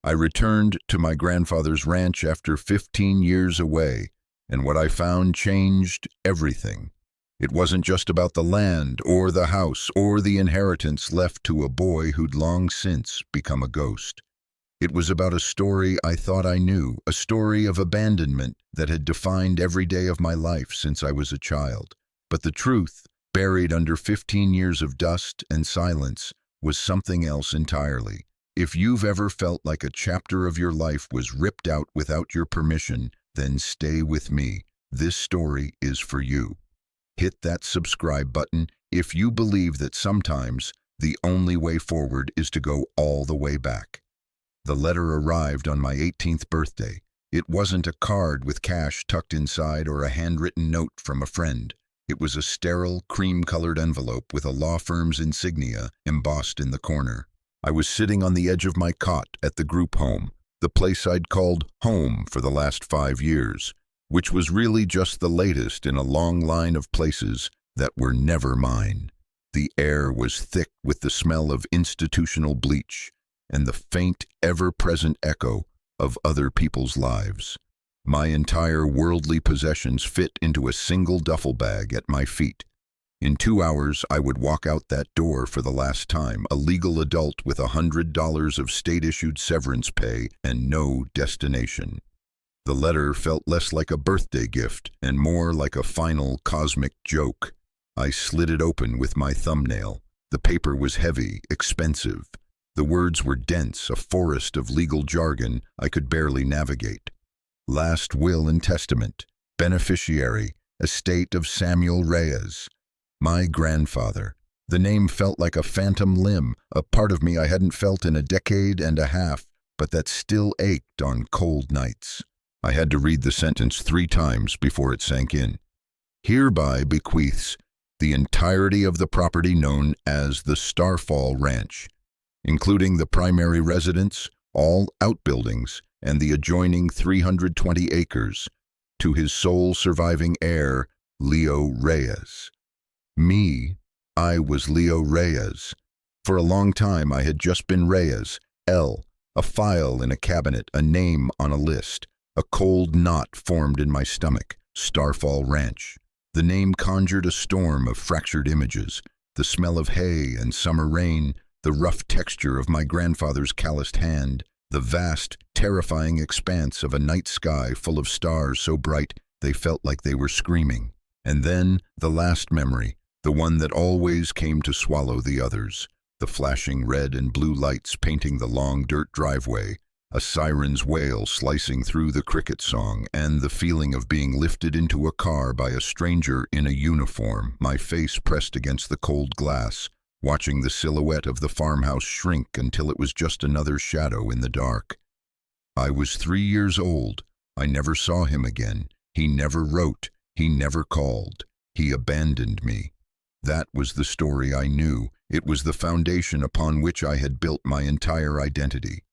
I returned to my grandfather's ranch after 15 years away, and what I found changed everything. It wasn't just about the land or the house or the inheritance left to a boy who'd long since become a ghost. It was about a story I thought I knew, a story of abandonment that had defined every day of my life since I was a child. But the truth, buried under 15 years of dust and silence, was something else entirely. If you've ever felt like a chapter of your life was ripped out without your permission, then stay with me. This story is for you. Hit that subscribe button if you believe that sometimes the only way forward is to go all the way back. The letter arrived on my 18th birthday. It wasn't a card with cash tucked inside or a handwritten note from a friend. It was a sterile, cream-colored envelope with a law firm's insignia embossed in the corner. I was sitting on the edge of my cot at the group home, the place I'd called home for the last 5 years, which was really just the latest in a long line of places that were never mine. The air was thick with the smell of institutional bleach and the faint, ever-present echo of other people's lives. My entire worldly possessions fit into a single duffel bag at my feet. In 2 hours, I would walk out that door for the last time, a legal adult with $100 of state-issued severance pay and no destination. The letter felt less like a birthday gift and more like a final cosmic joke. I slid it open with my thumbnail. The paper was heavy, expensive. The words were dense, a forest of legal jargon I could barely navigate. Last will and testament, beneficiary, estate of Samuel Reyes. My grandfather. The name felt like a phantom limb, a part of me I hadn't felt in a decade and a half, but that still ached on cold nights. I had to read the sentence 3 times before it sank in. Hereby bequeaths the entirety of the property known as the Starfall Ranch, including the primary residence, all outbuildings, and the adjoining 320 acres, to his sole surviving heir, Leo Reyes. Me, I was Leo Reyes. For a long time I had just been Reyes, L, a file in a cabinet, a name on a list. A cold knot formed in my stomach, Starfall Ranch. The name conjured a storm of fractured images, the smell of hay and summer rain, the rough texture of my grandfather's calloused hand, the vast, terrifying expanse of a night sky full of stars so bright they felt like they were screaming. And then the last memory, the one that always came to swallow the others, the flashing red and blue lights painting the long dirt driveway, a siren's wail slicing through the cricket song, and the feeling of being lifted into a car by a stranger in a uniform, my face pressed against the cold glass, watching the silhouette of the farmhouse shrink until it was just another shadow in the dark. I was 3 years old. I never saw him again. He never wrote. He never called. He abandoned me. That was the story I knew. It was the foundation upon which I had built my entire identity.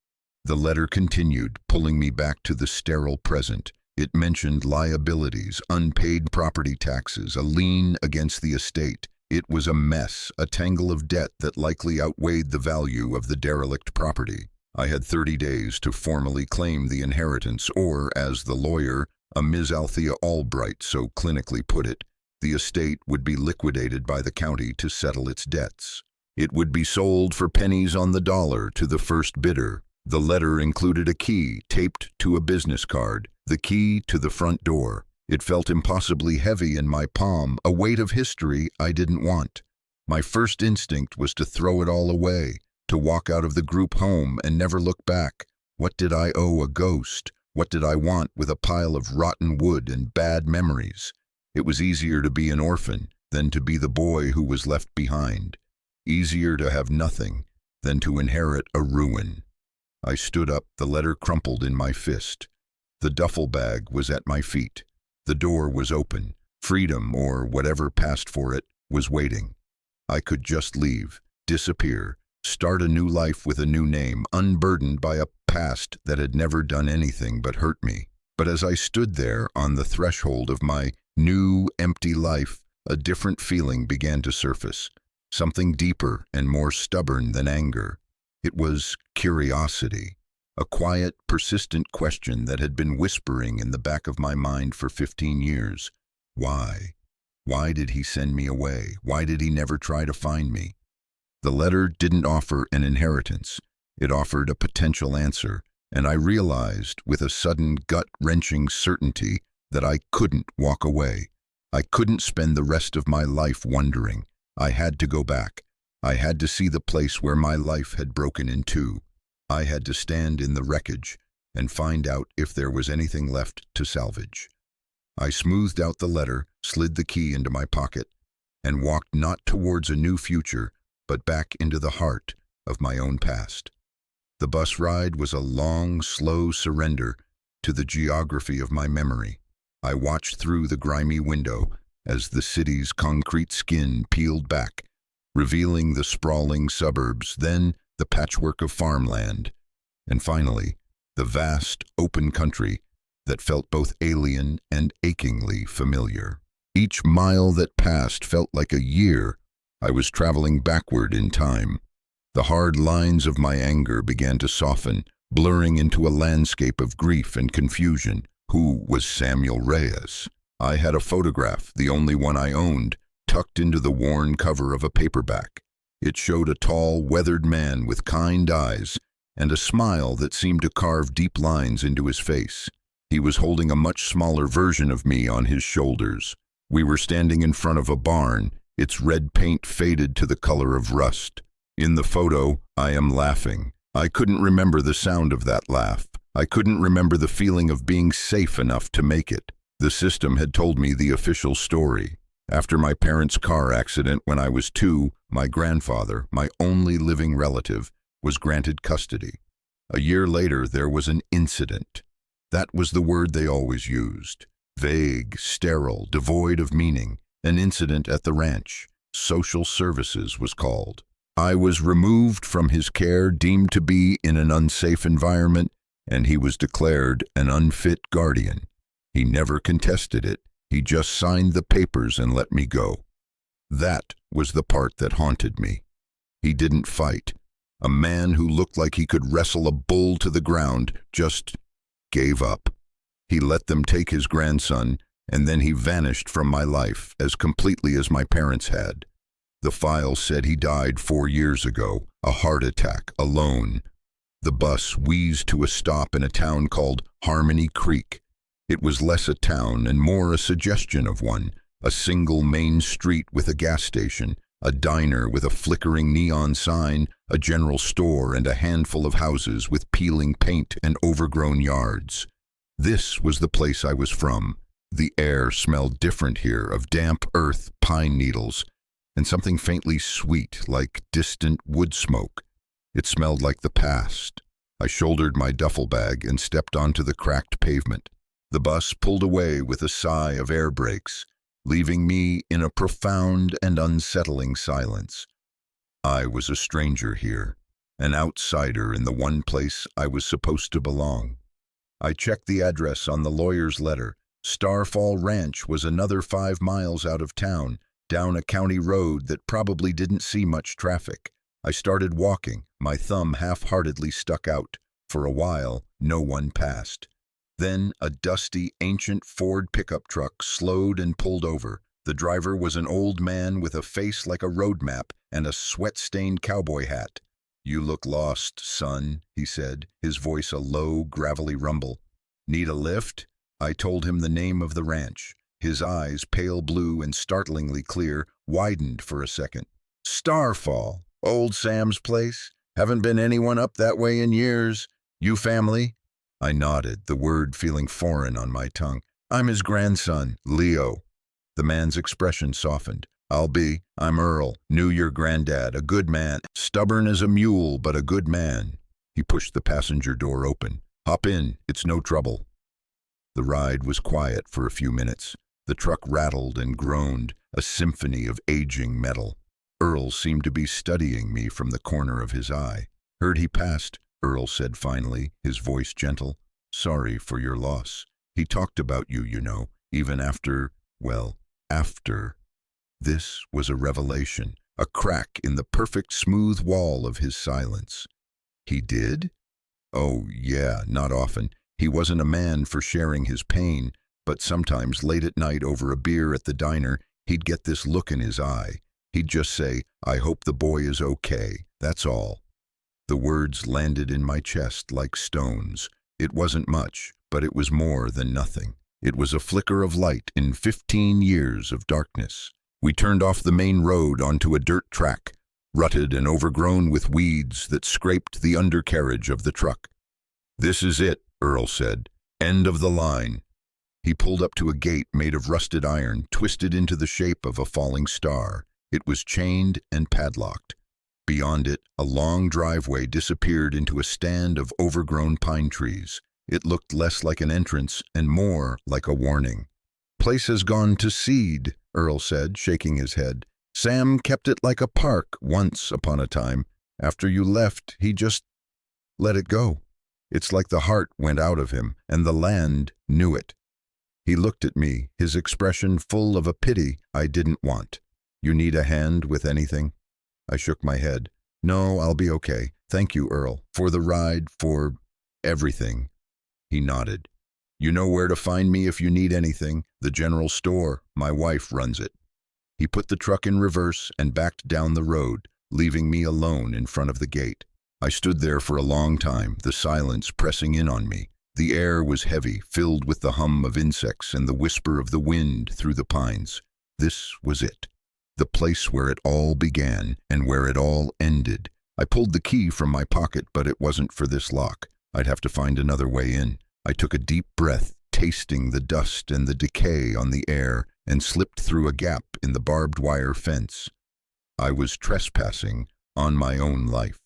The letter continued, pulling me back to the sterile present. It mentioned liabilities, unpaid property taxes, a lien against the estate. It was a mess, a tangle of debt that likely outweighed the value of the derelict property. I had 30 days to formally claim the inheritance, or, as the lawyer, a Ms. Althea Albright, so clinically put it, the estate would be liquidated by the county to settle its debts. It would be sold for pennies on the dollar to the first bidder. The letter included a key taped to a business card, the key to the front door. It felt impossibly heavy in my palm, a weight of history I didn't want. My first instinct was to throw it all away, to walk out of the group home and never look back. What did I owe a ghost? What did I want with a pile of rotten wood and bad memories? It was easier to be an orphan than to be the boy who was left behind. Easier to have nothing than to inherit a ruin. I stood up, the letter crumpled in my fist. The duffel bag was at my feet. The door was open. Freedom, or whatever passed for it, was waiting. I could just leave, disappear, start a new life with a new name, unburdened by a past that had never done anything but hurt me. But as I stood there on the threshold of my new, empty life, a different feeling began to surface, something deeper and more stubborn than anger. It was curiosity. a quiet, persistent question that had been whispering in the back of my mind for 15 years. Why? Why did he send me away? Why did he never try to find me? The letter didn't offer an inheritance. It offered a potential answer, and I realized with a sudden gut-wrenching certainty that I couldn't walk away. I couldn't spend the rest of my life wondering. I had to go back. I had to see the place where my life had broken in two. I had to stand in the wreckage and find out if there was anything left to salvage. I smoothed out the letter, slid the key into my pocket, and walked not towards a new future, but back into the heart of my own past. The bus ride was a long, slow surrender to the geography of my memory. I watched through the grimy window as the city's concrete skin peeled back, revealing the sprawling suburbs, then the patchwork of farmland, and finally, the vast, open country that felt both alien and achingly familiar. Each mile that passed felt like a year. I was traveling backward in time. The hard lines of my anger began to soften, blurring into a landscape of grief and confusion. Who was Samuel Reyes? I had a photograph, the only one I owned, tucked into the worn cover of a paperback. It showed a tall, weathered man with kind eyes and a smile that seemed to carve deep lines into his face. He was holding a much smaller version of me on his shoulders. We were standing in front of a barn, its red paint faded to the color of rust. In the photo, I am laughing. I couldn't remember the sound of that laugh. I couldn't remember the feeling of being safe enough to make it. The system had told me the official story. After my parents' car accident when I was 2, my grandfather, my only living relative, was granted custody. A year later, there was an incident. That was the word they always used. Vague, sterile, devoid of meaning. An incident at the ranch. Social services was called. I was removed from his care, deemed to be in an unsafe environment, and he was declared an unfit guardian. He never contested it. He just signed the papers and let me go. That was the part that haunted me. He didn't fight. A man who looked like he could wrestle a bull to the ground just gave up. He let them take his grandson, and then he vanished from my life as completely as my parents had. The file said he died 4 years ago, a heart attack, alone. The bus wheezed to a stop in a town called Harmony Creek. It was less a town and more a suggestion of one, a single main street with a gas station, a diner with a flickering neon sign, a general store, and a handful of houses with peeling paint and overgrown yards. This was the place I was from. The air smelled different here, of damp earth, pine needles, and something faintly sweet like distant wood smoke. It smelled like the past. I shouldered my duffel bag and stepped onto the cracked pavement. The bus pulled away with a sigh of air brakes, leaving me in a profound and unsettling silence. I was a stranger here, an outsider in the one place I was supposed to belong. I checked the address on the lawyer's letter. Starfall Ranch was another 5 miles out of town, down a county road that probably didn't see much traffic. I started walking, my thumb half-heartedly stuck out. For a while, no one passed. Then a dusty, ancient Ford pickup truck slowed and pulled over. The driver was an old man with a face like a road map and a sweat-stained cowboy hat. "You look lost, son," he said, his voice a low, gravelly rumble. "Need a lift?" I told him the name of the ranch. His eyes, pale blue and startlingly clear, widened for a second. "Starfall, old Sam's place? Haven't been anyone up that way in years. You family?" I nodded, the word feeling foreign on my tongue. "I'm his grandson, Leo." The man's expression softened. I'm Earl. Knew your granddad, a good man. Stubborn as a mule, but a good man." He pushed the passenger door open. "Hop in, it's no trouble." The ride was quiet for a few minutes. The truck rattled and groaned, a symphony of aging metal. Earl seemed to be studying me from the corner of his eye. "Heard he passed," Earl said finally, his voice gentle. "Sorry for your loss. He talked about you, you know, even after. This was a revelation, a crack in the perfect smooth wall of his silence. "He did?" Oh, yeah, not often. He wasn't a man for sharing his pain, but sometimes late at night over a beer at the diner, he'd get this look in his eye. He'd just say, "I hope the boy is okay, that's all." The words landed in my chest like stones. It wasn't much, but it was more than nothing. It was a flicker of light in 15 years of darkness. We turned off the main road onto a dirt track, rutted and overgrown with weeds that scraped the undercarriage of the truck. "This is it," Earl said. "End of the line." He pulled up to a gate made of rusted iron, twisted into the shape of a falling star. It was chained and padlocked. Beyond it, a long driveway disappeared into a stand of overgrown pine trees. It looked less like an entrance and more like a warning. "Place has gone to seed," Earl said, shaking his head. "Sam kept it like a park once upon a time. After you left, he just let it go. It's like the heart went out of him, and the land knew it." He looked at me, his expression full of a pity I didn't want. "You need a hand with anything?" I shook my head. "No, I'll be okay. Thank you, Earl, for the ride, for everything." He nodded. "You know where to find me if you need anything. The general store. My wife runs it." He put the truck in reverse and backed down the road, leaving me alone in front of the gate. I stood there for a long time, the silence pressing in on me. The air was heavy, filled with the hum of insects and the whisper of the wind through the pines. This was it. The place where it all began and where it all ended. I pulled the key from my pocket, but it wasn't for this lock. I'd have to find another way in. I took a deep breath, tasting the dust and the decay on the air, and slipped through a gap in the barbed wire fence. I was trespassing on my own life.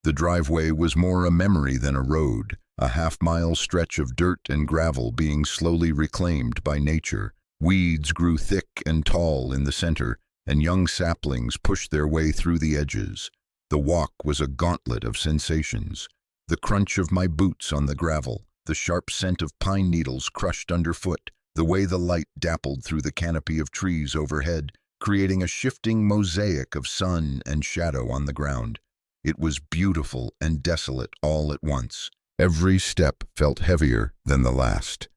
The driveway was more a memory than a road, a half-mile stretch of dirt and gravel being slowly reclaimed by nature. Weeds grew thick and tall in the center, and young saplings pushed their way through the edges. The walk was a gauntlet of sensations. The crunch of my boots on the gravel, the sharp scent of pine needles crushed underfoot, the way the light dappled through the canopy of trees overhead, creating a shifting mosaic of sun and shadow on the ground. It was beautiful and desolate all at once. Every step felt heavier than the last,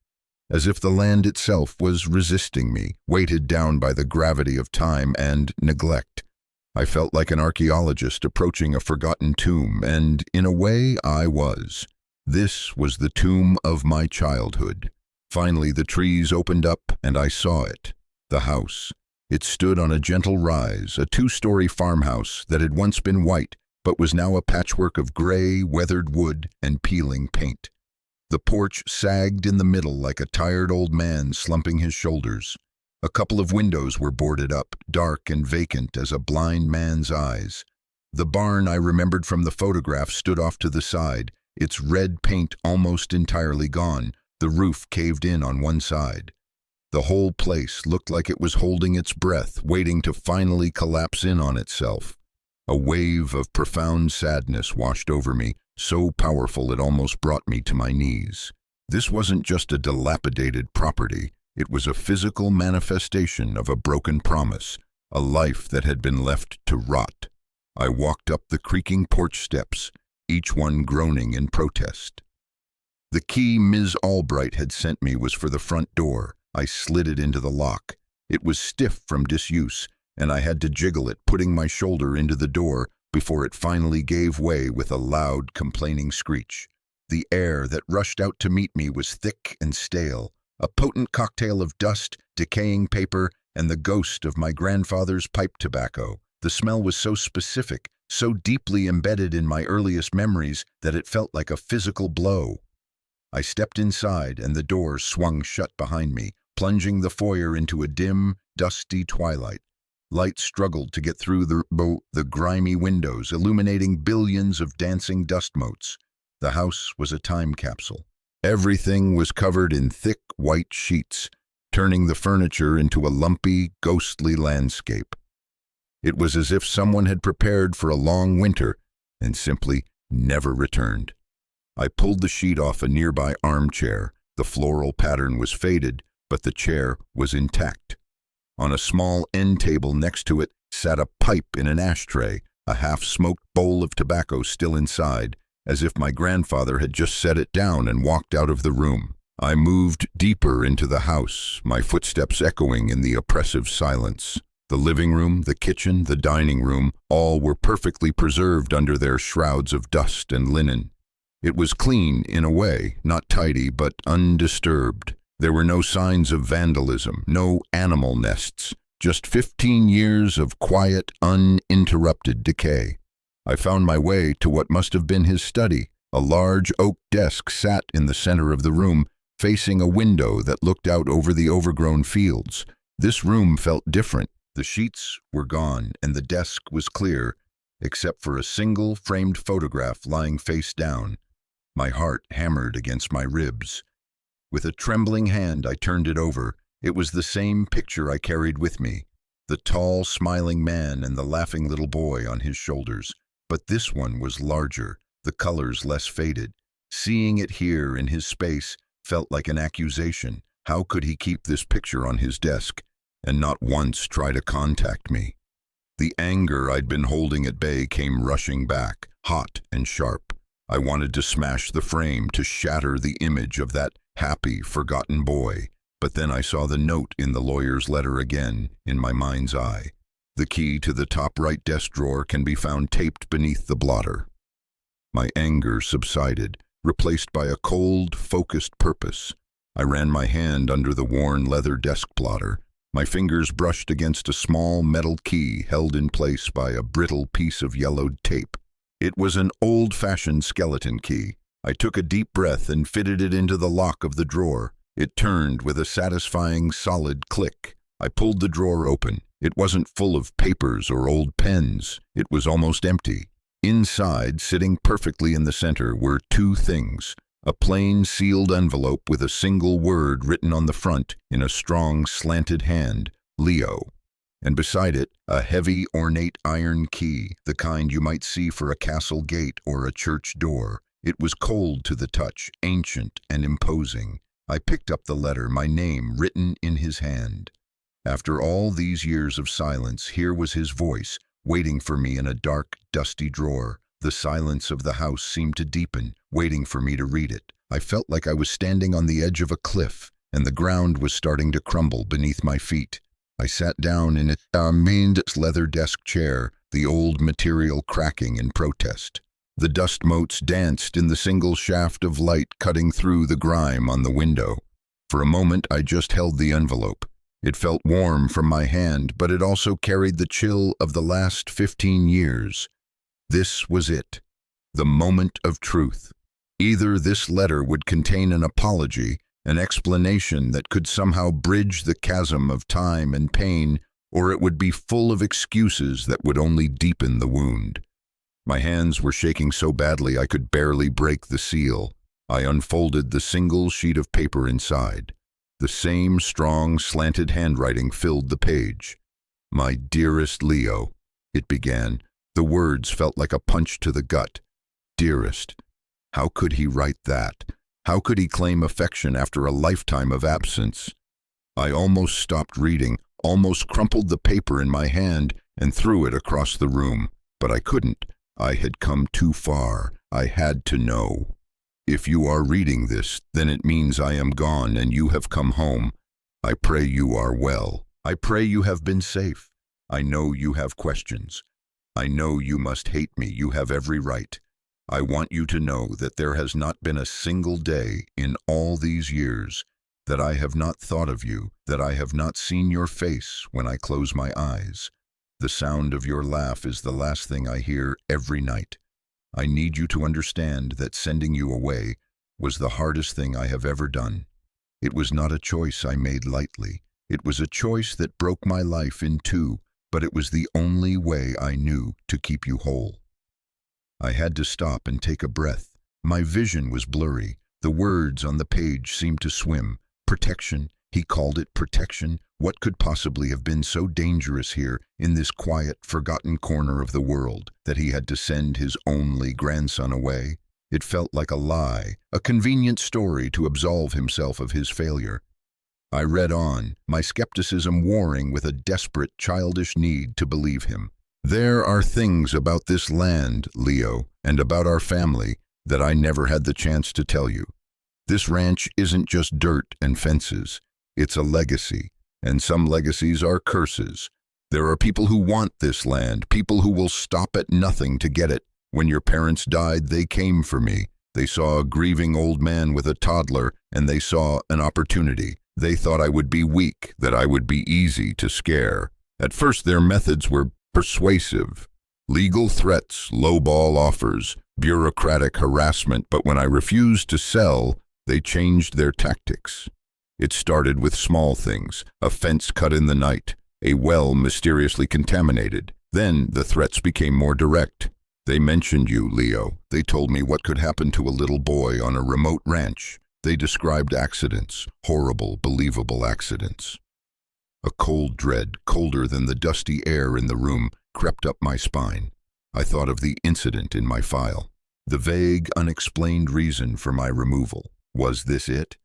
as if the land itself was resisting me, weighted down by the gravity of time and neglect. I felt like an archaeologist approaching a forgotten tomb, and in a way I was. This was the tomb of my childhood. Finally, the trees opened up, and I saw it. The house. It stood on a gentle rise, a two-story farmhouse that had once been white, but was now a patchwork of gray, weathered wood and peeling paint. The porch sagged in the middle like a tired old man slumping his shoulders. A couple of windows were boarded up, dark and vacant as a blind man's eyes. The barn I remembered from the photograph stood off to the side, its red paint almost entirely gone, the roof caved in on one side. The whole place looked like it was holding its breath, waiting to finally collapse in on itself. A wave of profound sadness washed over me, so powerful it almost brought me to my knees. This wasn't just a dilapidated property, it was a physical manifestation of a broken promise, a life that had been left to rot. I walked up the creaking porch steps, each one groaning in protest. The key Ms. Albright had sent me was for the front door. I slid it into the lock. It was stiff from disuse, and I had to jiggle it, putting my shoulder into the door before it finally gave way with a loud, complaining screech. The air that rushed out to meet me was thick and stale, a potent cocktail of dust, decaying paper, and the ghost of my grandfather's pipe tobacco. The smell was so specific, so deeply embedded in my earliest memories that it felt like a physical blow. I stepped inside, and the door swung shut behind me, plunging the foyer into a dim, dusty twilight. Light struggled to get through the grimy windows, illuminating billions of dancing dust motes. The house was a time capsule. Everything was covered in thick white sheets, turning the furniture into a lumpy, ghostly landscape. It was as if someone had prepared for a long winter and simply never returned. I pulled the sheet off a nearby armchair. The floral pattern was faded, but the chair was intact. On a small end table next to it sat a pipe in an ashtray, a half-smoked bowl of tobacco still inside, as if my grandfather had just set it down and walked out of the room. I moved deeper into the house, my footsteps echoing in the oppressive silence. The living room, the kitchen, the dining room, all were perfectly preserved under their shrouds of dust and linen. It was clean in a way, not tidy, but undisturbed. There were no signs of vandalism, no animal nests, just 15 years of quiet, uninterrupted decay. I found my way to what must have been his study. A large oak desk sat in the center of the room, facing a window that looked out over the overgrown fields. This room felt different. The sheets were gone, and the desk was clear, except for a single framed photograph lying face down. My heart hammered against my ribs. With a trembling hand, I turned it over. It was the same picture I carried with me, the tall, smiling man and the laughing little boy on his shoulders. But this one was larger, the colors less faded. Seeing it here in his space felt like an accusation. How could he keep this picture on his desk and not once try to contact me? The anger I'd been holding at bay came rushing back, hot and sharp. I wanted to smash the frame, to shatter the image of that happy, forgotten boy. But then I saw the note in the lawyer's letter again, in my mind's eye. The key to the top right desk drawer can be found taped beneath the blotter. My anger subsided, replaced by a cold, focused purpose. I ran my hand under the worn leather desk blotter. My fingers brushed against a small metal key held in place by a brittle piece of yellowed tape. It was an old-fashioned skeleton key. I took a deep breath and fitted it into the lock of the drawer. It turned with a satisfying, solid click. I pulled the drawer open. It wasn't full of papers or old pens. It was almost empty. Inside, sitting perfectly in the center, were two things: a plain sealed envelope with a single word written on the front in a strong, slanted hand, Leo. And beside it, a heavy, ornate iron key, the kind you might see for a castle gate or a church door. It was cold to the touch, ancient and imposing. I picked up the letter, my name written in his hand. After all these years of silence, here was his voice, waiting for me in a dark, dusty drawer. The silence of the house seemed to deepen, waiting for me to read it. I felt like I was standing on the edge of a cliff, and the ground was starting to crumble beneath my feet. I sat down in its leather desk chair, the old material cracking in protest. The dust motes danced in the single shaft of light cutting through the grime on the window. For a moment, I just held the envelope. It felt warm from my hand, but it also carried the chill of the last 15 years. This was it, the moment of truth. Either this letter would contain an apology, an explanation that could somehow bridge the chasm of time and pain, or it would be full of excuses that would only deepen the wound. My hands were shaking so badly I could barely break the seal. I unfolded the single sheet of paper inside. The same strong, slanted handwriting filled the page. "My dearest Leo," it began. The words felt like a punch to the gut. Dearest. How could he write that? How could he claim affection after a lifetime of absence? I almost stopped reading, almost crumpled the paper in my hand and threw it across the room. But I couldn't. I had come too far. I had to know. If you are reading this, then it means I am gone and you have come home. I pray you are well. I pray you have been safe. I know you have questions. I know you must hate me. You have every right. I want you to know that there has not been a single day in all these years that I have not thought of you, that I have not seen your face when I close my eyes. The sound of your laugh is the last thing I hear every night. I need you to understand that sending you away was the hardest thing I have ever done. It was not a choice I made lightly. It was a choice that broke my life in two, but it was the only way I knew to keep you whole. I had to stop and take a breath. My vision was blurry. The words on the page seemed to swim. Protection. He called it protection. What could possibly have been so dangerous here in this quiet, forgotten corner of the world that he had to send his only grandson away? It felt like a lie, a convenient story to absolve himself of his failure. I read on, my skepticism warring with a desperate, childish need to believe him. There are things about this land, Leo, and about our family that I never had the chance to tell you. This ranch isn't just dirt and fences. It's a legacy, and some legacies are curses. There are people who want this land, people who will stop at nothing to get it. When your parents died, they came for me. They saw a grieving old man with a toddler, and they saw an opportunity. They thought I would be weak, that I would be easy to scare. At first, their methods were persuasive. Legal threats, lowball offers, bureaucratic harassment, but when I refused to sell, they changed their tactics. It started with small things, a fence cut in the night, a well mysteriously contaminated. Then the threats became more direct. They mentioned you, Leo. They told me what could happen to a little boy on a remote ranch. They described accidents, horrible, believable accidents. A cold dread, colder than the dusty air in the room, crept up my spine. I thought of the incident in my file. The vague, unexplained reason for my removal. Was this it?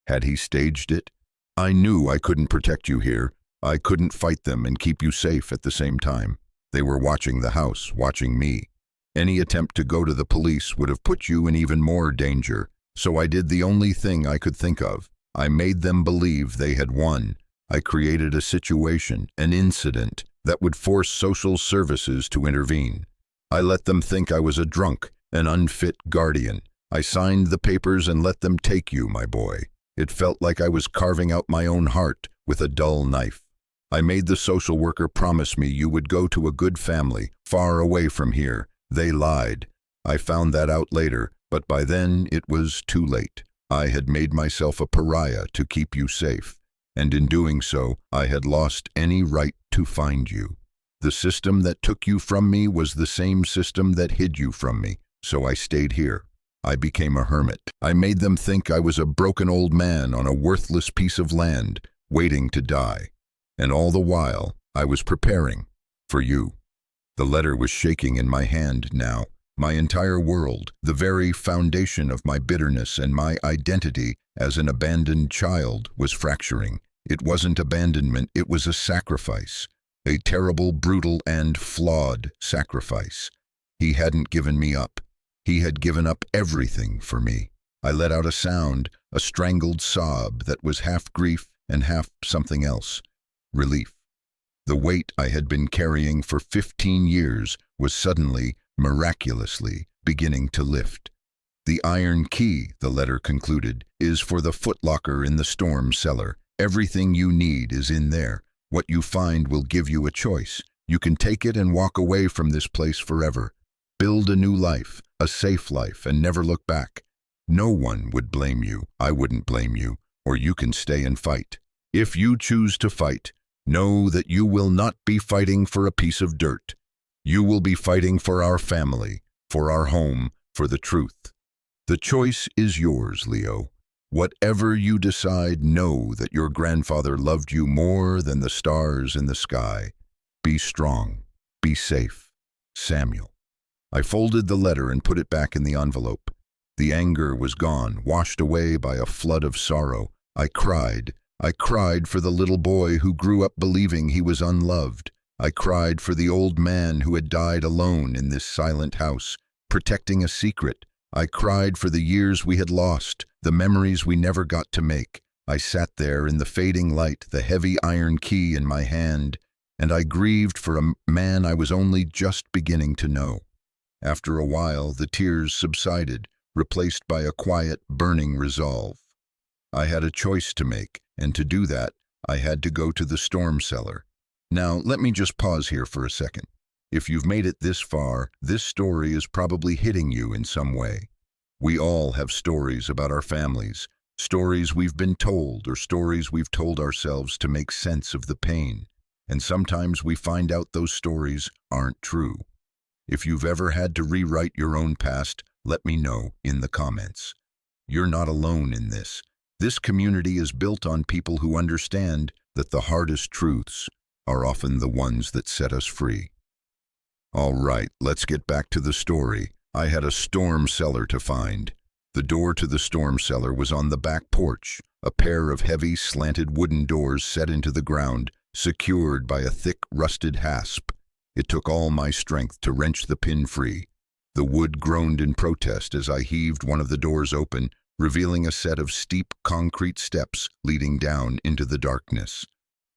Had he staged it? I knew I couldn't protect you here. I couldn't fight them and keep you safe at the same time. They were watching the house, watching me. Any attempt to go to the police would have put you in even more danger. So I did the only thing I could think of. I made them believe they had won. I created a situation, an incident, that would force social services to intervene. I let them think I was a drunk, an unfit guardian. I signed the papers and let them take you, my boy. It felt like I was carving out my own heart with a dull knife. I made the social worker promise me you would go to a good family, far away from here. They lied. I found that out later, but by then it was too late. I had made myself a pariah to keep you safe, and in doing so, I had lost any right to find you. The system that took you from me was the same system that hid you from me, so I stayed here. I became a hermit. I made them think I was a broken old man on a worthless piece of land, waiting to die. And all the while, I was preparing for you. The letter was shaking in my hand now. My entire world, the very foundation of my bitterness and my identity as an abandoned child, was fracturing. It wasn't abandonment, it was a sacrifice. A terrible, brutal, and flawed sacrifice. He hadn't given me up. He had given up everything for me. I let out a sound, a strangled sob that was half grief and half something else. Relief. The weight I had been carrying for 15 years was suddenly, miraculously, beginning to lift. The iron key, the letter concluded, is for the footlocker in the storm cellar. Everything you need is in there. What you find will give you a choice. You can take it and walk away from this place forever. Build a new life, a safe life, and never look back. No one would blame you. I wouldn't blame you. Or you can stay and fight. If you choose to fight, know that you will not be fighting for a piece of dirt. You will be fighting for our family, for our home, for the truth. The choice is yours, Leo. Whatever you decide, know that your grandfather loved you more than the stars in the sky. Be strong. Be safe. Samuel. I folded the letter and put it back in the envelope. The anger was gone, washed away by a flood of sorrow. I cried. I cried for the little boy who grew up believing he was unloved. I cried for the old man who had died alone in this silent house, protecting a secret. I cried for the years we had lost, the memories we never got to make. I sat there in the fading light, the heavy iron key in my hand, and I grieved for a man I was only just beginning to know. After a while, the tears subsided, replaced by a quiet, burning resolve. I had a choice to make, and to do that, I had to go to the storm cellar. Now, let me just pause here for a second. If you've made it this far, this story is probably hitting you in some way. We all have stories about our families, stories we've been told or stories we've told ourselves to make sense of the pain. And sometimes we find out those stories aren't true. If you've ever had to rewrite your own past, let me know in the comments. You're not alone in this. This community is built on people who understand that the hardest truths are often the ones that set us free. All right, let's get back to the story. I had a storm cellar to find. The door to the storm cellar was on the back porch, a pair of heavy, slanted wooden doors set into the ground, secured by a thick, rusted hasp. It took all my strength to wrench the pin free. The wood groaned in protest as I heaved one of the doors open, revealing a set of steep concrete steps leading down into the darkness.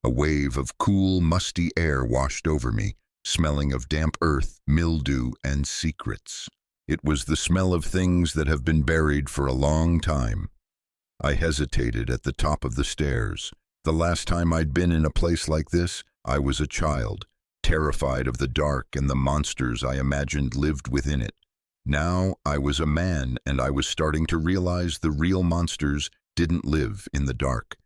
A wave of cool, musty air washed over me, smelling of damp earth, mildew, and secrets. It was the smell of things that have been buried for a long time. I hesitated at the top of the stairs. The last time I'd been in a place like this, I was a child, terrified of the dark and the monsters I imagined lived within it. Now I was a man, and I was starting to realize the real monsters didn't live in the dark.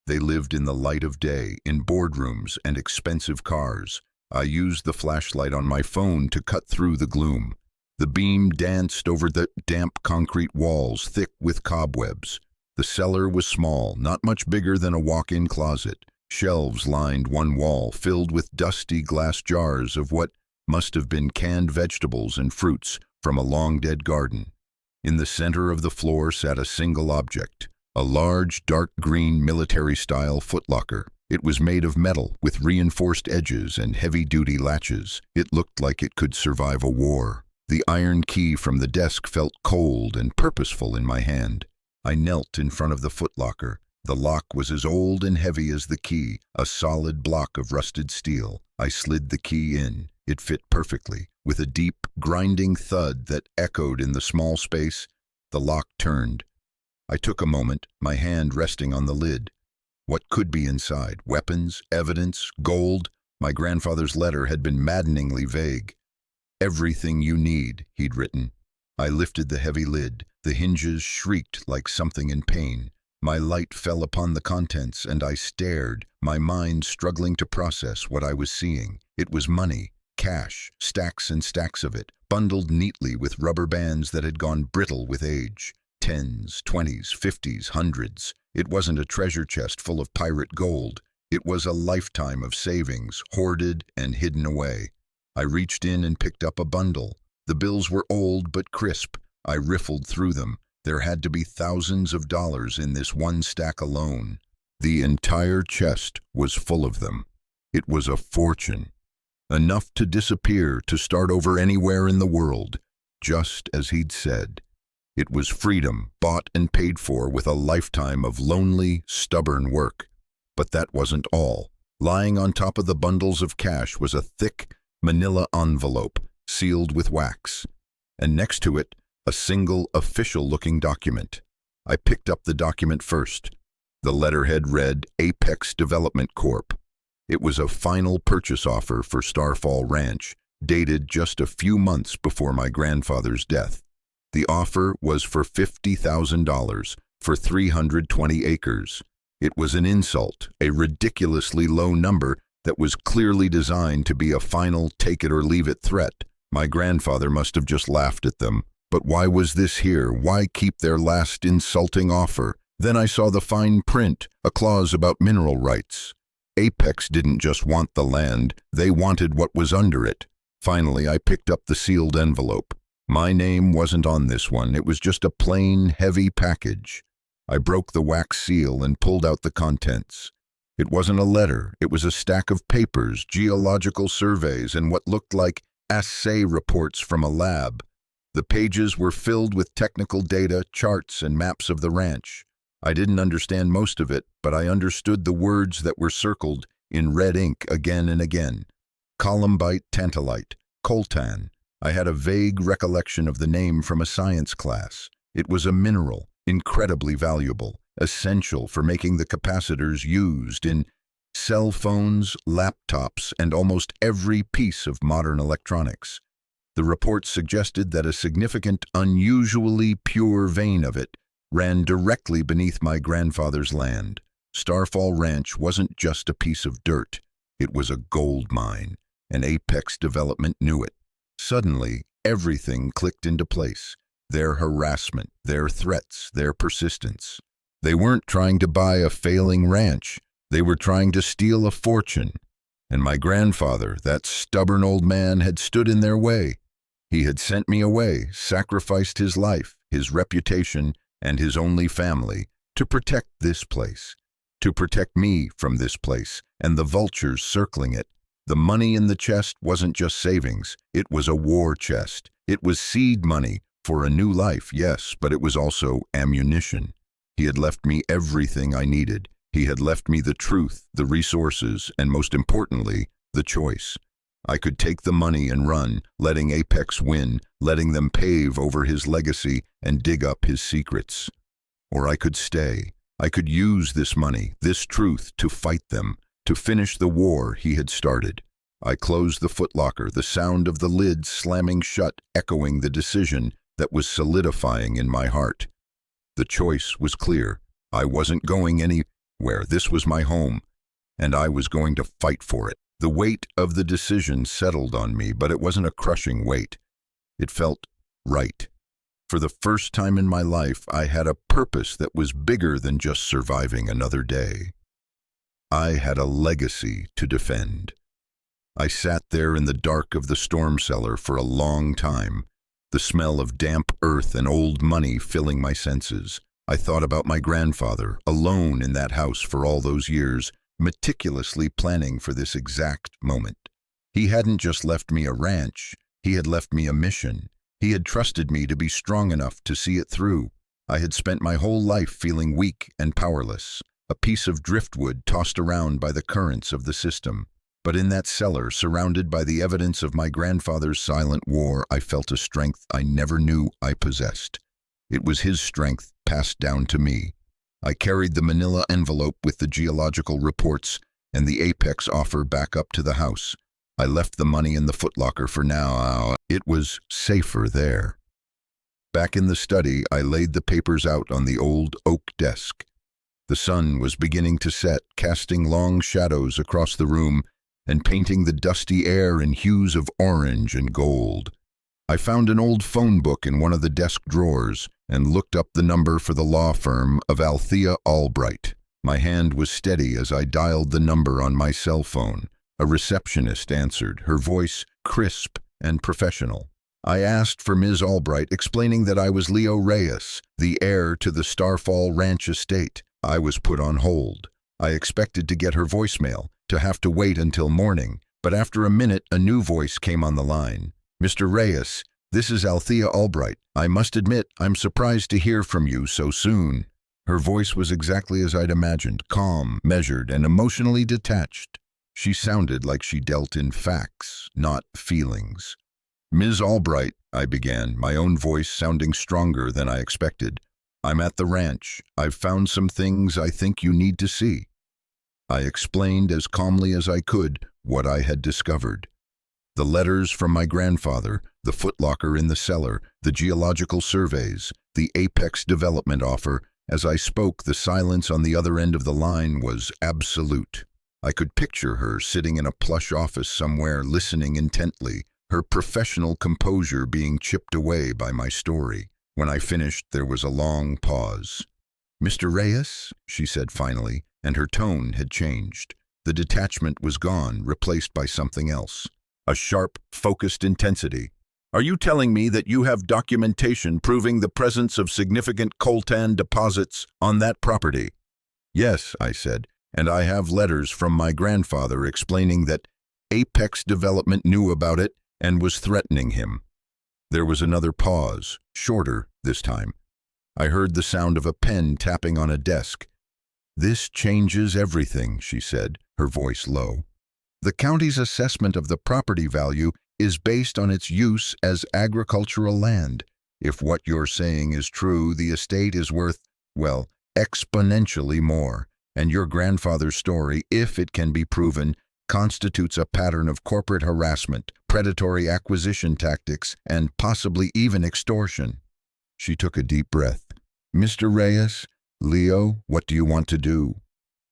They lived in the light of day, in boardrooms and expensive cars. I used the flashlight on my phone to cut through the gloom. The beam danced over the damp concrete walls, thick with cobwebs. The cellar was small, not much bigger than a walk-in closet. Shelves lined one wall, filled with dusty glass jars of what must have been canned vegetables and fruits from a long-dead garden. In the center of the floor sat a single object, a large, dark green military-style footlocker. It was made of metal, with reinforced edges and heavy-duty latches. It looked like it could survive a war. The iron key from the desk felt cold and purposeful in my hand. I knelt in front of the footlocker. The lock was as old and heavy as the key, a solid block of rusted steel. I slid the key in. It fit perfectly. With a deep, grinding thud that echoed in the small space, the lock turned. I took a moment, my hand resting on the lid. What could be inside? Weapons, evidence, gold? My grandfather's letter had been maddeningly vague. "Everything you need," he'd written. I lifted the heavy lid. The hinges shrieked like something in pain. My light fell upon the contents, and I stared, my mind struggling to process what I was seeing. It was money, cash, stacks and stacks of it, bundled neatly with rubber bands that had gone brittle with age. Tens, 20s, 50s, hundreds. It wasn't a treasure chest full of pirate gold. It was a lifetime of savings, hoarded and hidden away. I reached in and picked up a bundle. The bills were old but crisp. I riffled through them. There had to be thousands of dollars in this one stack alone. The entire chest was full of them. It was a fortune. Enough to disappear, to start over anywhere in the world, just as he'd said. It was freedom, bought and paid for with a lifetime of lonely, stubborn work. But that wasn't all. Lying on top of the bundles of cash was a thick, manila envelope, sealed with wax. And next to it, a single official-looking document. I picked up the document first. The letterhead read Apex Development Corp. It was a final purchase offer for Starfall Ranch, dated just a few months before my grandfather's death. The offer was for $50,000 for 320 acres. It was an insult, a ridiculously low number that was clearly designed to be a final take-it-or-leave-it threat. My grandfather must have just laughed at them. But why was this here? Why keep their last insulting offer? Then I saw the fine print, a clause about mineral rights. Apex didn't just want the land, they wanted what was under it. Finally, I picked up the sealed envelope. My name wasn't on this one, it was just a plain, heavy package. I broke the wax seal and pulled out the contents. It wasn't a letter, it was a stack of papers, geological surveys, and what looked like assay reports from a lab. The pages were filled with technical data, charts, and maps of the ranch. I didn't understand most of it, but I understood the words that were circled in red ink again and again. Columbite tantalite, coltan. I had a vague recollection of the name from a science class. It was a mineral, incredibly valuable, essential for making the capacitors used in cell phones, laptops, and almost every piece of modern electronics. The report suggested that a significant, unusually pure vein of it ran directly beneath my grandfather's land. Starfall Ranch wasn't just a piece of dirt. It was a gold mine, and Apex Development knew it. Suddenly, everything clicked into place. Their harassment, their threats, their persistence. They weren't trying to buy a failing ranch. They were trying to steal a fortune. And my grandfather, that stubborn old man, had stood in their way. He had sent me away, sacrificed his life, his reputation, and his only family to protect this place, to protect me from this place and the vultures circling it. The money in the chest wasn't just savings, it was a war chest. It was seed money for a new life, yes, but it was also ammunition. He had left me everything I needed. He had left me the truth, the resources, and most importantly, the choice. I could take the money and run, letting Apex win, letting them pave over his legacy and dig up his secrets. Or I could stay. I could use this money, this truth, to fight them, to finish the war he had started. I closed the footlocker, the sound of the lid slamming shut echoing the decision that was solidifying in my heart. The choice was clear. I wasn't going anywhere. This was my home, and I was going to fight for it. The weight of the decision settled on me, but it wasn't a crushing weight. It felt right. For the first time in my life, I had a purpose that was bigger than just surviving another day. I had a legacy to defend. I sat there in the dark of the storm cellar for a long time, the smell of damp earth and old money filling my senses. I thought about my grandfather, alone in that house for all those years, meticulously planning for this exact moment. He hadn't just left me a ranch, he had left me a mission. He had trusted me to be strong enough to see it through. I had spent my whole life feeling weak and powerless, a piece of driftwood tossed around by the currents of the system. But in that cellar, surrounded by the evidence of my grandfather's silent war, I felt a strength I never knew I possessed. It was his strength passed down to me. I carried the manila envelope with the geological reports and the Apex offer back up to the house. I left the money in the footlocker for now. It was safer there. Back in the study, I laid the papers out on the old oak desk. The sun was beginning to set, casting long shadows across the room and painting the dusty air in hues of orange and gold. I found an old phone book in one of the desk drawers and looked up the number for the law firm of Althea Albright. My hand was steady as I dialed the number on my cell phone. A receptionist answered, her voice crisp and professional. I asked for Ms. Albright, explaining that I was Leo Reyes, the heir to the Starfall Ranch estate. I was put on hold. I expected to get her voicemail, to have to wait until morning, but after a minute a new voice came on the line. Mr. Reyes, this is Althea Albright. I must admit, I'm surprised to hear from you so soon. Her voice was exactly as I'd imagined, calm, measured, and emotionally detached. She sounded like she dealt in facts, not feelings. Ms. Albright, I began, my own voice sounding stronger than I expected. I'm at the ranch. I've found some things I think you need to see. I explained as calmly as I could what I had discovered. The letters from my grandfather, the footlocker in the cellar, the geological surveys, the Apex development offer. As I spoke, the silence on the other end of the line was absolute. I could picture her sitting in a plush office somewhere, listening intently, her professional composure being chipped away by my story. When I finished, there was a long pause. Mr. Reyes, she said finally, and her tone had changed. The detachment was gone, replaced by something else. A sharp, focused intensity. Are you telling me that you have documentation proving the presence of significant coltan deposits on that property? Yes, I said, and I have letters from my grandfather explaining that Apex Development knew about it and was threatening him. There was another pause, shorter this time. I heard the sound of a pen tapping on a desk. This changes everything, she said, her voice low. The county's assessment of the property value is based on its use as agricultural land. If what you're saying is true, the estate is worth, well, exponentially more. And your grandfather's story, if it can be proven, constitutes a pattern of corporate harassment, predatory acquisition tactics, and possibly even extortion. She took a deep breath. Mr. Reyes, Leo, what do you want to do?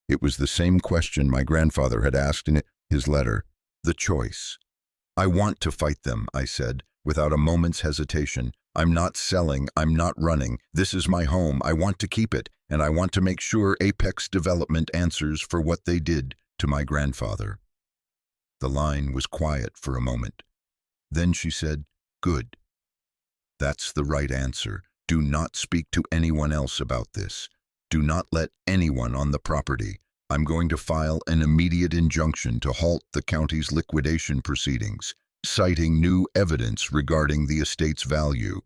It was the same question my grandfather had asked in his letter. The choice. I want to fight them, I said, without a moment's hesitation. I'm not selling, I'm not running. This is my home. I want to keep it, and I want to make sure Apex Development answers for what they did to my grandfather. The line was quiet for a moment. Then she said, Good. That's the right answer. Do not speak to anyone else about this. Do not let anyone on the property, I'm going to file an immediate injunction to halt the county's liquidation proceedings, citing new evidence regarding the estate's value.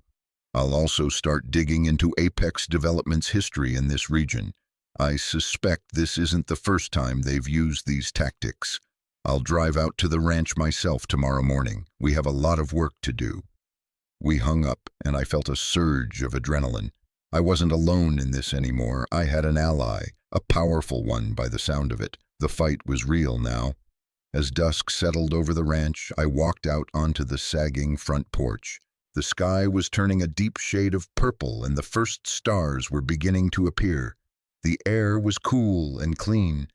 I'll also start digging into Apex Development's history in this region. I suspect this isn't the first time they've used these tactics. I'll drive out to the ranch myself tomorrow morning. We have a lot of work to do." We hung up, and I felt a surge of adrenaline. I wasn't alone in this anymore. I had an ally, a powerful one by the sound of it. The fight was real now. As dusk settled over the ranch, I walked out onto the sagging front porch. The sky was turning a deep shade of purple, and the first stars were beginning to appear. The air was cool and clean.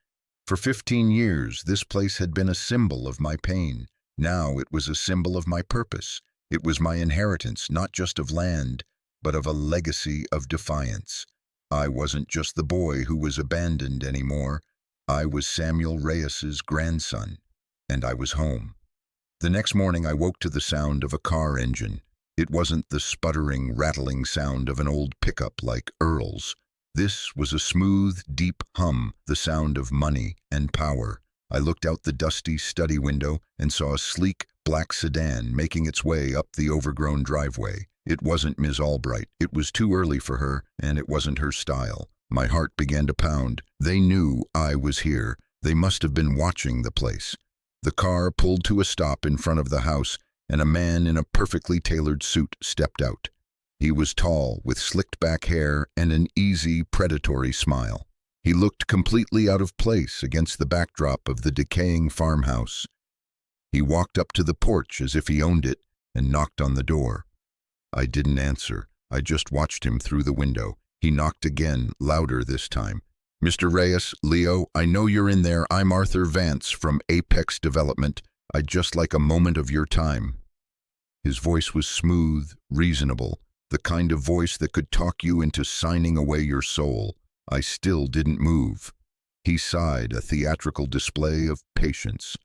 For 15 years, this place had been a symbol of my pain. Now it was a symbol of my purpose. It was my inheritance, not just of land, but of a legacy of defiance. I wasn't just the boy who was abandoned anymore. I was Samuel Reyes's grandson, and I was home. The next morning I woke to the sound of a car engine. It wasn't the sputtering, rattling sound of an old pickup like Earl's. This was a smooth, deep hum, the sound of money and power. I looked out the dusty study window and saw a sleek, black sedan making its way up the overgrown driveway. It wasn't Ms. Albright. It was too early for her, and it wasn't her style. My heart began to pound. They knew I was here. They must have been watching the place. The car pulled to a stop in front of the house, and a man in a perfectly tailored suit stepped out. He was tall, with slicked-back hair and an easy, predatory smile. He looked completely out of place against the backdrop of the decaying farmhouse. He walked up to the porch as if he owned it and knocked on the door. I didn't answer. I just watched him through the window. He knocked again, louder this time. "Mr. Reyes, Leo, I know you're in there. I'm Arthur Vance from Apex Development. I'd just like a moment of your time." His voice was smooth, reasonable, the kind of voice that could talk you into signing away your soul. I still didn't move. He sighed, a theatrical display of patience.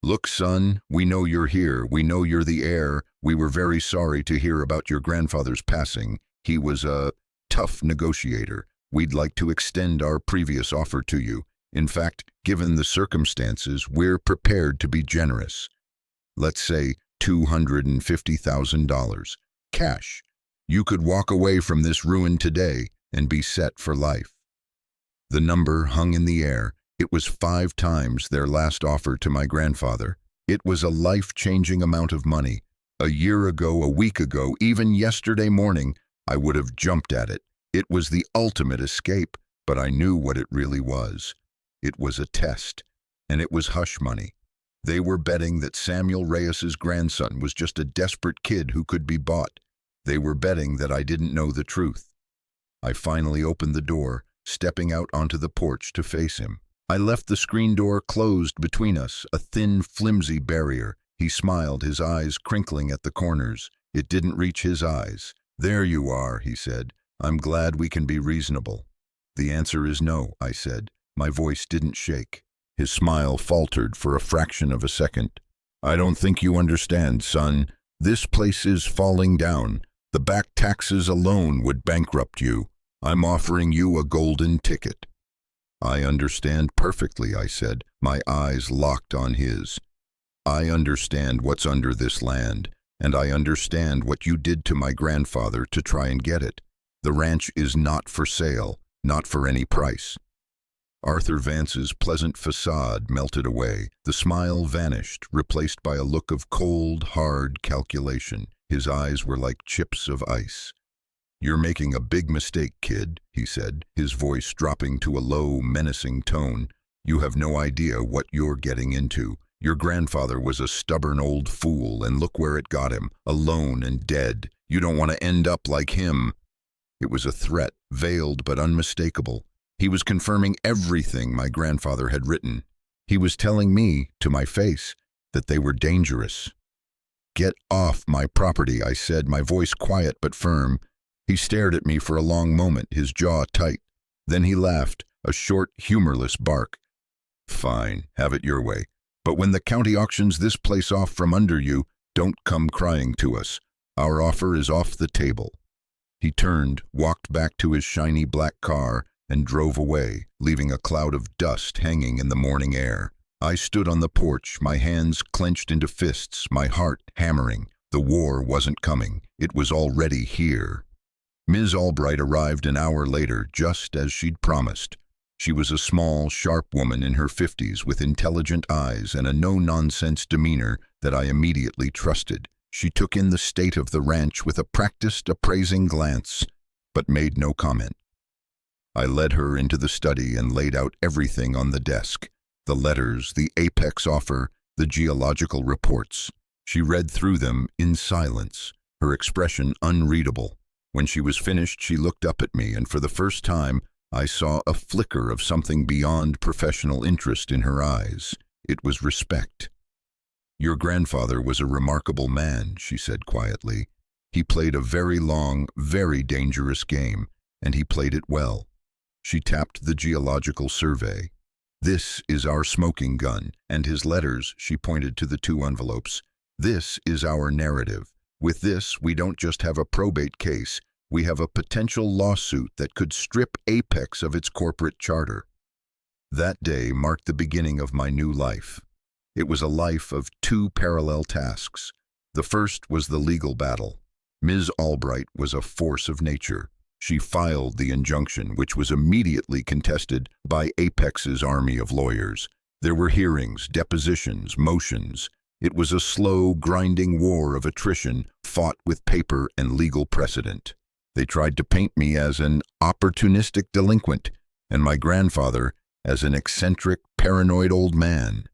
"Look, son, we know you're here. We know you're the heir. We were very sorry to hear about your grandfather's passing. He was a tough negotiator. We'd like to extend our previous offer to you. In fact, given the circumstances, we're prepared to be generous. Let's say $250,000. Cash. You could walk away from this ruin today and be set for life." The number hung in the air. It was 5 times their last offer to my grandfather. It was a life-changing amount of money. A year ago, a week ago, even yesterday morning, I would have jumped at it. It was the ultimate escape, but I knew what it really was. It was a test, and it was hush money. They were betting that Samuel Reyes's grandson was just a desperate kid who could be bought. They were betting that I didn't know the truth. I finally opened the door, stepping out onto the porch to face him. I left the screen door closed between us, a thin, flimsy barrier. He smiled, his eyes crinkling at the corners. It didn't reach his eyes. "There you are," he said. "I'm glad we can be reasonable." "The answer is no," I said. My voice didn't shake. His smile faltered for a fraction of a second. "I don't think you understand, son. This place is falling down. The back taxes alone would bankrupt you. I'm offering you a golden ticket." "I understand perfectly," I said, my eyes locked on his. "I understand what's under this land, and I understand what you did to my grandfather to try and get it. The ranch is not for sale, not for any price." Arthur Vance's pleasant facade melted away. The smile vanished, replaced by a look of cold, hard calculation. His eyes were like chips of ice. "You're making a big mistake, kid," he said, his voice dropping to a low, menacing tone. "You have no idea what you're getting into. Your grandfather was a stubborn old fool, and look where it got him, alone and dead. You don't want to end up like him." It was a threat, veiled but unmistakable. He was confirming everything my grandfather had written. He was telling me, to my face, that they were dangerous. "Get off my property," I said, my voice quiet but firm. He stared at me for a long moment, his jaw tight. Then he laughed, a short, humorless bark. "Fine, have it your way. But when the county auctions this place off from under you, don't come crying to us. Our offer is off the table." He turned, walked back to his shiny black car, and drove away, leaving a cloud of dust hanging in the morning air. I stood on the porch, my hands clenched into fists, my heart hammering. The war wasn't coming. It was already here. Ms. Albright arrived an hour later, just as she'd promised. She was a small, sharp woman in her 50s with intelligent eyes and a no-nonsense demeanor that I immediately trusted. She took in the state of the ranch with a practiced, appraising glance, but made no comment. I led her into the study and laid out everything on the desk. The letters, the apex offer, the geological reports. She read through them in silence, her expression unreadable. When she was finished, she looked up at me, and for the first time, I saw a flicker of something beyond professional interest in her eyes. It was respect. "Your grandfather was a remarkable man," she said quietly. "He played a very long, very dangerous game, and he played it well." She tapped the geological survey. "This is our smoking gun," and his letters, she pointed to the 2 envelopes. "This is our narrative. With this, we don't just have a probate case, we have a potential lawsuit that could strip Apex of its corporate charter." That day marked the beginning of my new life. It was a life of 2 parallel tasks. The first was the legal battle. Ms. Albright was a force of nature. She filed the injunction, which was immediately contested by Apex's army of lawyers. There were hearings, depositions, motions. It was a slow, grinding war of attrition fought with paper and legal precedent. They tried to paint me as an opportunistic delinquent and my grandfather as an eccentric, paranoid old man.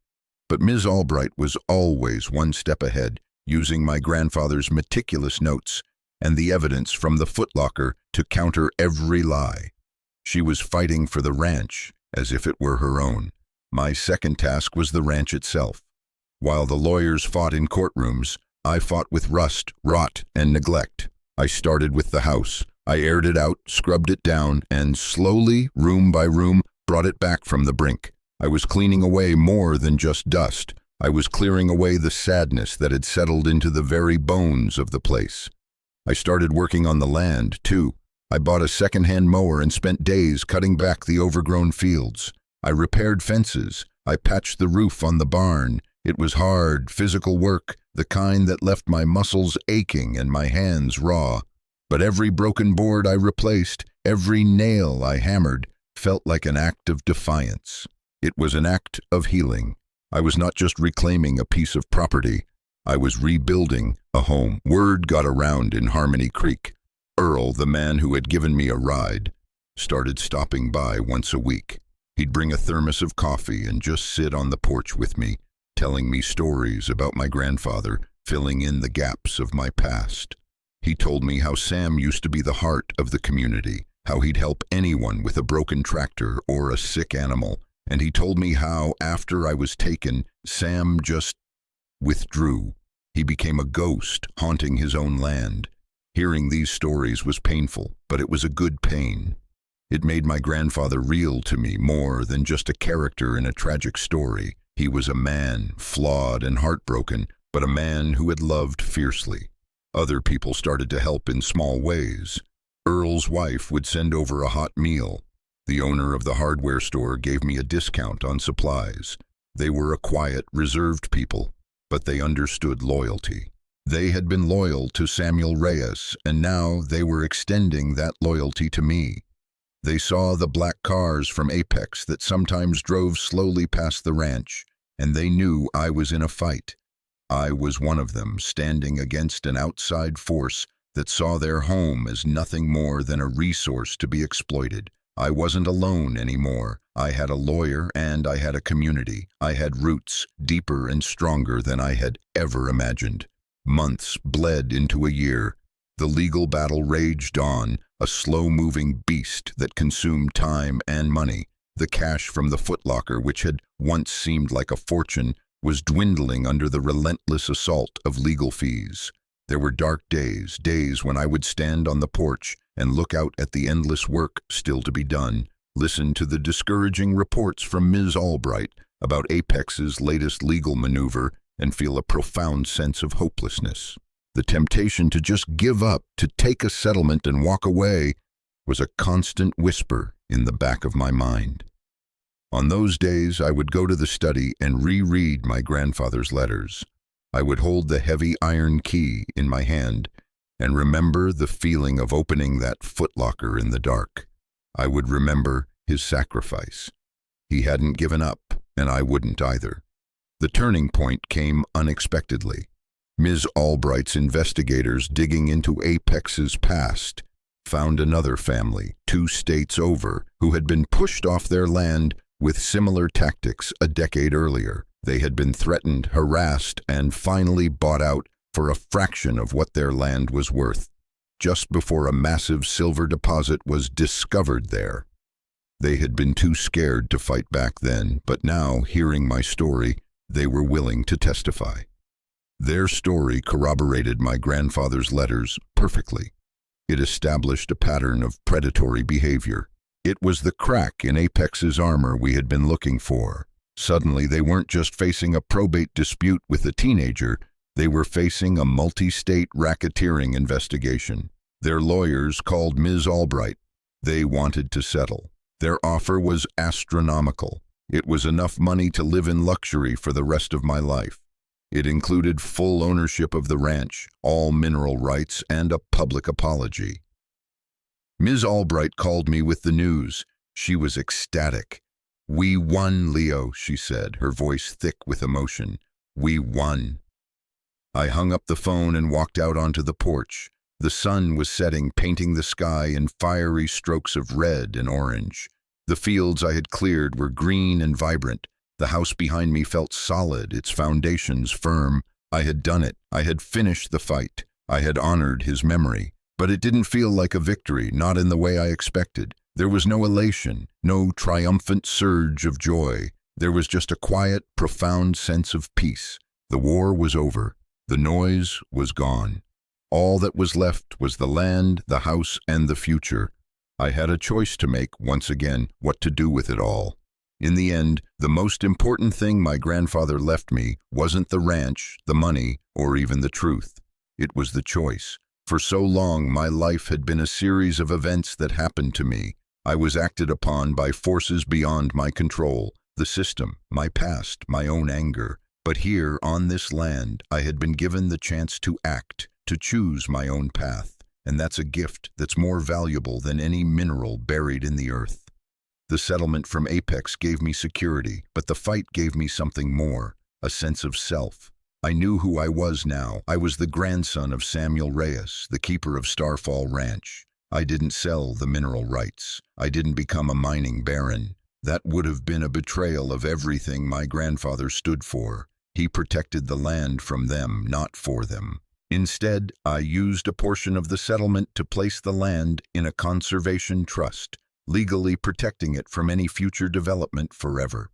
But Ms. Albright was always one step ahead, using my grandfather's meticulous notes and the evidence from the footlocker to counter every lie. She was fighting for the ranch as if it were her own. My second task was the ranch itself. While the lawyers fought in courtrooms, I fought with rust, rot, and neglect. I started with the house. I aired it out, scrubbed it down, and slowly, room by room, brought it back from the brink. I was cleaning away more than just dust. I was clearing away the sadness that had settled into the very bones of the place. I started working on the land, too. I bought a second-hand mower and spent days cutting back the overgrown fields. I repaired fences. I patched the roof on the barn. It was hard, physical work, the kind that left my muscles aching and my hands raw. But every broken board I replaced, every nail I hammered, felt like an act of defiance. It was an act of healing. I was not just reclaiming a piece of property. I was rebuilding a home. Word got around in Harmony Creek. Earl, the man who had given me a ride, started stopping by once a week. He'd bring a thermos of coffee and just sit on the porch with me, telling me stories about my grandfather, filling in the gaps of my past. He told me how Sam used to be the heart of the community, how he'd help anyone with a broken tractor or a sick animal, and he told me how, after I was taken, Sam just withdrew. He became a ghost, haunting his own land. Hearing these stories was painful, but it was a good pain. It made my grandfather real to me more than just a character in a tragic story. He was a man, flawed and heartbroken, but a man who had loved fiercely. Other people started to help in small ways. Earl's wife would send over a hot meal. The owner of the hardware store gave me a discount on supplies. They were a quiet, reserved people, but they understood loyalty. They had been loyal to Samuel Reyes, and now they were extending that loyalty to me. They saw the black cars from Apex that sometimes drove slowly past the ranch, and they knew I was in a fight. I was one of them, standing against an outside force that saw their home as nothing more than a resource to be exploited. I wasn't alone anymore. I had a lawyer and I had a community. I had roots deeper and stronger than I had ever imagined. Months bled into a year. The legal battle raged on, a slow-moving beast that consumed time and money. The cash from the footlocker, which had once seemed like a fortune, was dwindling under the relentless assault of legal fees. There were dark days, days when I would stand on the porch and look out at the endless work still to be done, listen to the discouraging reports from Ms. Albright about Apex's latest legal maneuver, and feel a profound sense of hopelessness. The temptation to just give up, to take a settlement and walk away, was a constant whisper in the back of my mind. On those days, I would go to the study and reread my grandfather's letters. I would hold the heavy iron key in my hand and remember the feeling of opening that footlocker in the dark. I would remember his sacrifice. He hadn't given up, and I wouldn't either. The turning point came unexpectedly. Ms. Albright's investigators digging into Apex's past found another family, 2 states over, who had been pushed off their land with similar tactics a decade earlier. They had been threatened, harassed, and finally bought out for a fraction of what their land was worth, just before a massive silver deposit was discovered there. They had been too scared to fight back then, but now, hearing my story, they were willing to testify. Their story corroborated my grandfather's letters perfectly. It established a pattern of predatory behavior. It was the crack in Apex's armor we had been looking for. Suddenly, they weren't just facing a probate dispute with a teenager, they were facing a multi-state racketeering investigation. Their lawyers called Ms. Albright. They wanted to settle. Their offer was astronomical. It was enough money to live in luxury for the rest of my life. It included full ownership of the ranch, all mineral rights, and a public apology. Ms. Albright called me with the news. She was ecstatic. "We won, Leo," she said, her voice thick with emotion. "We won." I hung up the phone and walked out onto the porch. The sun was setting, painting the sky in fiery strokes of red and orange. The fields I had cleared were green and vibrant. The house behind me felt solid, its foundations firm. I had done it. I had finished the fight. I had honored his memory. But it didn't feel like a victory, not in the way I expected. There was no elation, no triumphant surge of joy. There was just a quiet, profound sense of peace. The war was over. The noise was gone. All that was left was the land, the house, and the future. I had a choice to make, once again, what to do with it all. In the end, the most important thing my grandfather left me wasn't the ranch, the money, or even the truth. It was the choice. For so long, my life had been a series of events that happened to me. I was acted upon by forces beyond my control, the system, my past, my own anger. But here, on this land, I had been given the chance to act, to choose my own path. And that's a gift that's more valuable than any mineral buried in the earth. The settlement from Apex gave me security, but the fight gave me something more, a sense of self. I knew who I was now. I was the grandson of Samuel Reyes, the keeper of Starfall Ranch. I didn't sell the mineral rights. I didn't become a mining baron. That would have been a betrayal of everything my grandfather stood for. He protected the land from them, not for them. Instead, I used a portion of the settlement to place the land in a conservation trust, legally protecting it from any future development forever.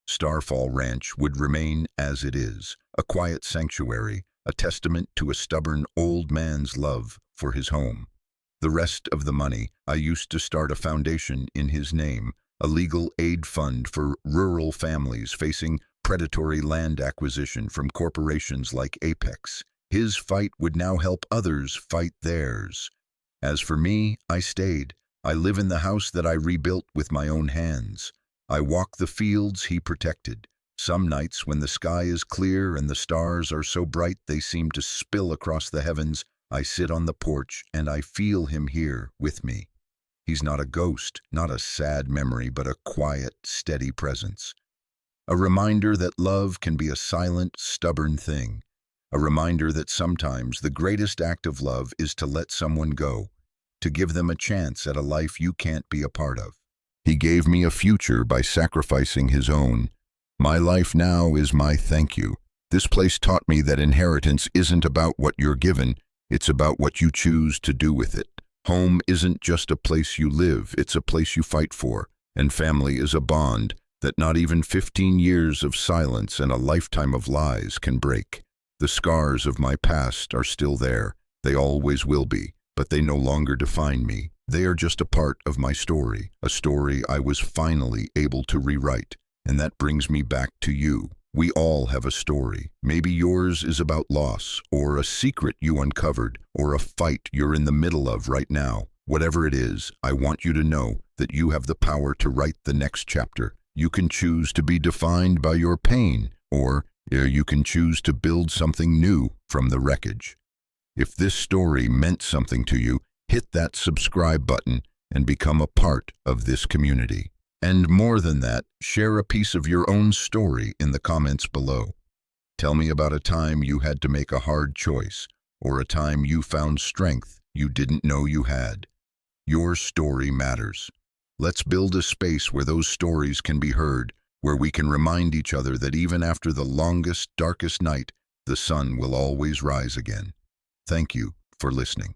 Starfall Ranch would remain as it is, a quiet sanctuary, a testament to a stubborn old man's love for his home. The rest of the money, I used to start a foundation in his name, a legal aid fund for rural families facing predatory land acquisition from corporations like Apex. His fight would now help others fight theirs. As for me, I stayed. I live in the house that I rebuilt with my own hands. I walk the fields he protected. Some nights when the sky is clear and the stars are so bright they seem to spill across the heavens, I sit on the porch and I feel him here with me. He's not a ghost, not a sad memory, but a quiet, steady presence. A reminder that love can be a silent, stubborn thing. A reminder that sometimes the greatest act of love is to let someone go, to give them a chance at a life you can't be a part of. He gave me a future by sacrificing his own. My life now is my thank you. This place taught me that inheritance isn't about what you're given, it's about what you choose to do with it. Home isn't just a place you live, it's a place you fight for. And family is a bond that not even 15 years of silence and a lifetime of lies can break. The scars of my past are still there. They always will be, but they no longer define me. They are just a part of my story, a story I was finally able to rewrite. And that brings me back to you. We all have a story. Maybe yours is about loss, or a secret you uncovered, or a fight you're in the middle of right now. Whatever it is, I want you to know that you have the power to write the next chapter. You can choose to be defined by your pain, or you can choose to build something new from the wreckage. If this story meant something to you, hit that subscribe button and become a part of this community. And more than that, share a piece of your own story in the comments below. Tell me about a time you had to make a hard choice, or a time you found strength you didn't know you had. Your story matters. Let's build a space where those stories can be heard, where we can remind each other that even after the longest, darkest night, the sun will always rise again. Thank you for listening.